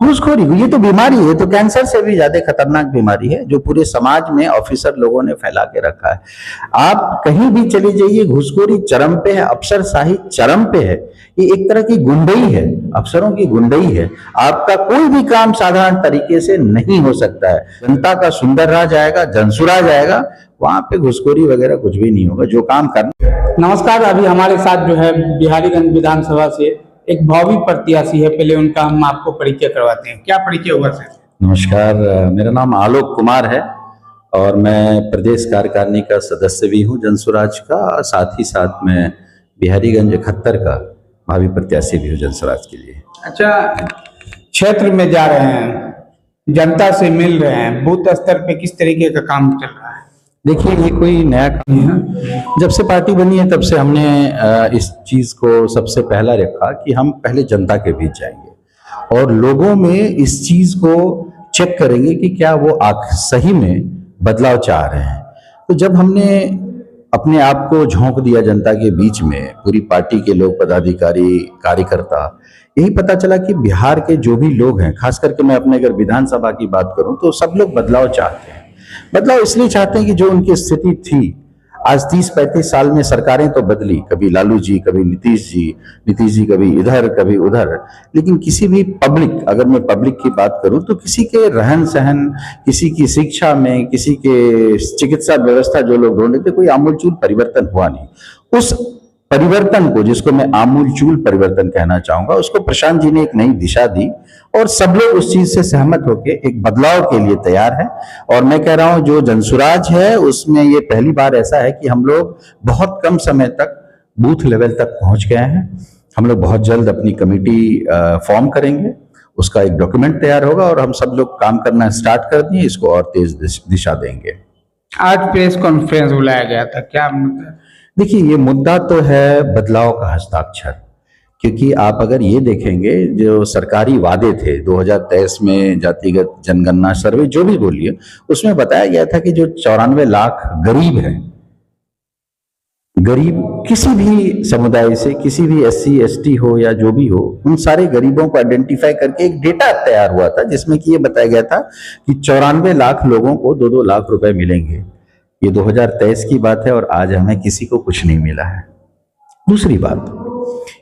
घूसखोरी, ये तो बीमारी है, तो कैंसर से भी ज्यादा खतरनाक बीमारी है जो पूरे समाज में ऑफिसर लोगों ने फैला के रखा है। आप कहीं भी चले जाइए, घूसखोरी चरम पे है, अफसरशाही चरम पे है। ये एक तरह की गुंडई है, अफसरों की गुंडई है। आपका कोई भी काम साधारण तरीके से नहीं हो सकता है। जनता का सुंदर राज आएगा, जनसुराज आएगा, वहां पे घूसखोरी वगैरह कुछ भी नहीं होगा। जो काम करना। नमस्कार। अभी हमारे साथ जो है बिहारीगंज विधानसभा से एक भावी प्रत्याशी है। पहले उनका हम आपको परिचय करवाते हैं। क्या परिचय हुआ सर? नमस्कार, मेरा नाम आलोक कुमार है और मैं प्रदेश कार्यकारिणी का सदस्य भी हूँ जनसुराज का। साथ ही साथ मैं बिहारीगंज 71 का भावी प्रत्याशी भी हूँ जनसुराज के लिए। अच्छा, क्षेत्र में जा रहे हैं, जनता से मिल रहे हैं, बूथ स्तर पे किस तरीके का काम चल रहा है? देखिए, ये कोई नया काम नहीं है। जब से पार्टी बनी है तब से हमने इस चीज को सबसे पहला रखा कि हम पहले जनता के बीच जाएंगे और लोगों में इस चीज को चेक करेंगे कि क्या वो सही में बदलाव चाह रहे हैं। तो जब हमने अपने आप को झोंक दिया जनता के बीच में, पूरी पार्टी के लोग, पदाधिकारी, कार्यकर्ता, यही पता चला कि बिहार के जो भी लोग हैं, खास करके मैं अपने अगर विधानसभा की बात करूं तो सब लोग बदलाव चाहते हैं। बदलाव इसलिए चाहते हैं कि जो उनकी स्थिति थी, आज 30-35 साल में सरकारें तो बदली, कभी लालू जी, कभी नीतीश जी कभी इधर कभी उधर, लेकिन किसी भी पब्लिक, अगर मैं पब्लिक की बात करूं तो किसी के रहन सहन, किसी की शिक्षा में, किसी के चिकित्सा व्यवस्था जो लोग ढूंढ रहे थे, कोई आमूलचूल परिवर्तन हुआ नहीं। उस परिवर्तन को, जिसको मैं आमूलचूल परिवर्तन कहना चाहूंगा, उसको प्रशांत जी ने एक नई दिशा दी और सब लोग उस चीज से सहमत होकर एक बदलाव के लिए तैयार है। और मैं कह रहा हूं जो जनसुराज है उसमें ये पहली बार ऐसा है कि हम लोग बहुत कम समय तक बूथ लेवल तक पहुंच गए हैं। हम लोग बहुत जल्द अपनी कमेटी फॉर्म करेंगे, उसका एक डॉक्यूमेंट तैयार होगा और हम सब लोग काम करना स्टार्ट कर दिए, इसको और तेज दिशा देंगे। आज प्रेस कॉन्फ्रेंस बुलाया गया था, क्या मुद्दा? देखिए, ये मुद्दा तो है बदलाव का हस्ताक्षर, क्योंकि आप अगर ये देखेंगे जो सरकारी वादे थे 2023 में, जातिगत जनगणना सर्वे जो भी बोलिए, उसमें बताया गया था कि जो 94 लाख गरीब हैं, गरीब किसी भी समुदाय से, किसी भी SC ST हो या जो भी हो, उन सारे गरीबों को आइडेंटिफाई करके एक डेटा तैयार हुआ था जिसमें कि ये बताया गया था कि 94 लाख लोगों को 2-2 लाख रुपए मिलेंगे। ये 2023 की बात है और आज हमें किसी को कुछ नहीं मिला है। दूसरी बात,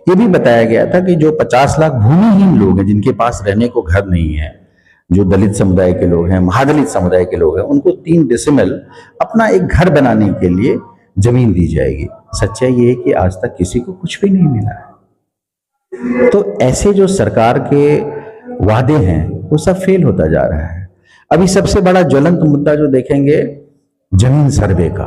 ये भी बताया गया था कि जो 50 लाख भूमिहीन लोग हैं, जिनके पास रहने को घर नहीं है, जो दलित समुदाय के लोग हैं, महादलित समुदाय के लोग हैं, उनको 3 डेसिमल अपना एक घर बनाने के लिए जमीन दी जाएगी। सच्चाई ये है कि आज तक किसी को कुछ भी नहीं मिला है। तो ऐसे जो सरकार के वादे हैं वो सब फेल होता जा रहा है। अभी सबसे बड़ा ज्वलंत मुद्दा जो देखेंगे, जमीन सर्वे का,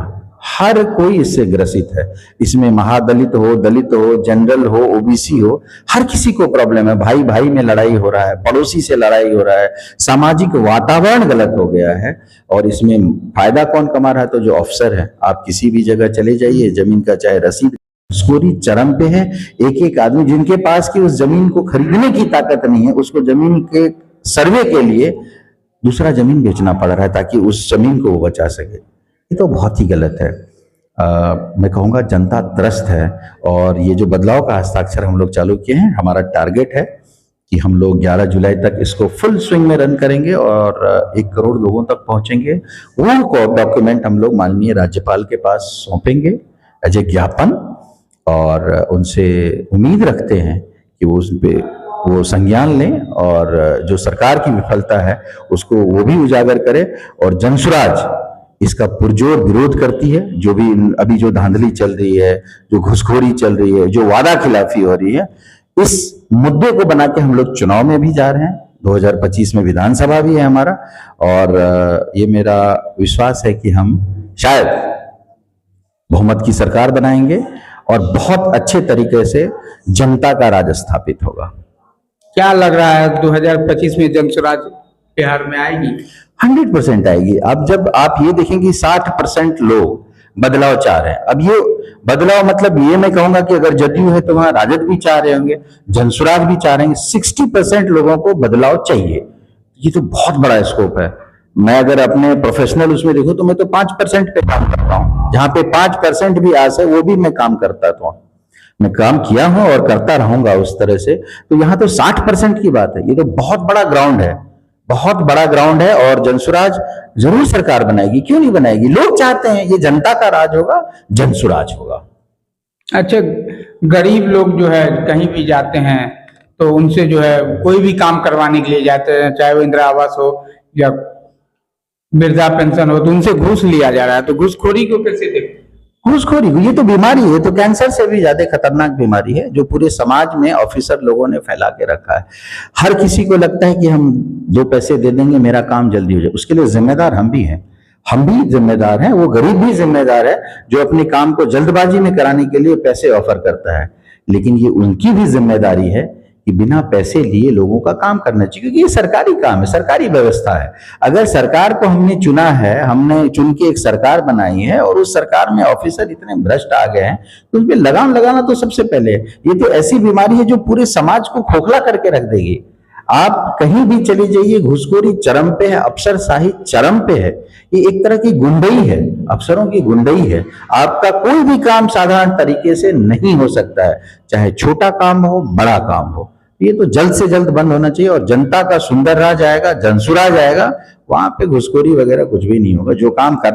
हर कोई इससे ग्रसित है। इसमें महादलित हो, दलित हो, जनरल हो, OBC हो, हर किसी को प्रॉब्लम है। भाई भाई में लड़ाई हो रहा है, पड़ोसी से लड़ाई हो रहा है, सामाजिक वातावरण गलत हो गया है। और इसमें फायदा कौन कमा रहा है? तो जो अफसर है। आप किसी भी जगह चले जाइए, जमीन का चाहे रसीद, घूसखोरी चरम पे है। एक एक आदमी जिनके पास की उस जमीन को खरीदने की ताकत नहीं है, उसको जमीन के सर्वे के लिए दूसरा जमीन बेचना पड़ रहा है ताकि उस जमीन को वो बचा सके। ये तो बहुत ही गलत है। मैं कहूँगा जनता त्रस्त है और ये जो बदलाव का हस्ताक्षर हम लोग चालू किए हैं, हमारा टारगेट है कि हम लोग 11 जुलाई तक इसको फुल स्विंग में रन करेंगे और 1 करोड़ लोगों तक पहुंचेंगे। वो डॉक्यूमेंट हम लोग माननीय राज्यपाल के पास सौंपेंगे एज ए ज्ञापन और उनसे उम्मीद रखते हैं कि वो उस पे वो संज्ञान लें और जो सरकार की विफलता है उसको वो भी उजागर करे। और जनसुराज इसका पुरजोर विरोध करती है। जो भी अभी जो धांधली चल रही है, जो घुसखोरी चल रही है, जो वादा खिलाफी हो रही है, इस मुद्दे को बना के हम लोग चुनाव में भी जा रहे हैं। 2025 में विधानसभा भी है हमारा और ये मेरा विश्वास है कि हम शायद बहुमत की सरकार बनाएंगे और बहुत अच्छे तरीके से जनता का राज स्थापित होगा। क्या लग रहा है 2025 में जनसुराज बिहार में आएगी? 100% आएगी। अब जब आप ये देखेंगे 60% लोग बदलाव चाह रहे हैं। अब ये बदलाव मतलब ये मैं कहूंगा कि अगर जदयू है तो वहां राजद भी चाह रहे होंगे, जनसुराज भी चाह रहे हैं। 60% लोगों को बदलाव चाहिए। ये तो बहुत बड़ा स्कोप है। मैं अगर अपने प्रोफेशनल उसमें देखूं तो मैं तो 5% पे काम करता हूं। जहां पे 5% भी आस है वो भी मैं काम करता था। मैं काम किया हूं और करता रहूंगा उस तरह से। तो यहाँ तो 60% की बात है, ये तो बहुत बड़ा ग्राउंड है, बहुत बड़ा ग्राउंड है। और जनसुराज जरूर सरकार बनाएगी, क्यों नहीं बनाएगी? लोग चाहते हैं, ये जनता का राज होगा, जनसुराज होगा। अच्छा, गरीब लोग जो है कहीं भी जाते हैं तो उनसे जो है कोई भी काम करवाने के लिए जाते हैं, चाहे वो इंदिरा आवास हो या वृद्धा पेंशन हो, तो उनसे घूस लिया जा रहा है। तो घूसखोरी को कैसे देखते हैं? घूसखोरी, ये तो बीमारी है, तो कैंसर से भी ज्यादा खतरनाक बीमारी है जो पूरे समाज में ऑफिसर लोगों ने फैला के रखा है। हर किसी को लगता है कि हम 2 पैसे दे देंगे, मेरा काम जल्दी हो जाए। उसके लिए जिम्मेदार हम भी हैं, हम भी जिम्मेदार हैं, वो गरीब भी जिम्मेदार है जो अपने काम को जल्दबाजी में कराने के लिए पैसे ऑफर करता है। लेकिन ये उनकी भी जिम्मेदारी है कि बिना पैसे लिए लोगों का काम करना चाहिए, क्योंकि ये सरकारी काम है, सरकारी व्यवस्था है। अगर सरकार को हमने चुना है, हमने चुन के एक सरकार बनाई है और उस सरकार में ऑफिसर इतने भ्रष्ट आ गए हैं, तो उस पर लगाम लगाना तो सबसे पहले है। ये तो ऐसी बीमारी है जो पूरे समाज को खोखला करके रख देगी। आप कहीं भी चले जाइए, घूसखोरी चरम पे है, अफसरशाही चरम पे है। ये एक तरह की गुंडई है, अफसरों की गुंडई है। आपका कोई भी काम साधारण तरीके से नहीं हो सकता है, चाहे छोटा काम हो, बड़ा काम हो। ये तो जल्द से जल्द बंद होना चाहिए और जनता का सुंदर राज आएगा, जनसुराज आएगा, वहां पे घुसखोरी वगैरह कुछ भी नहीं होगा। जो काम करना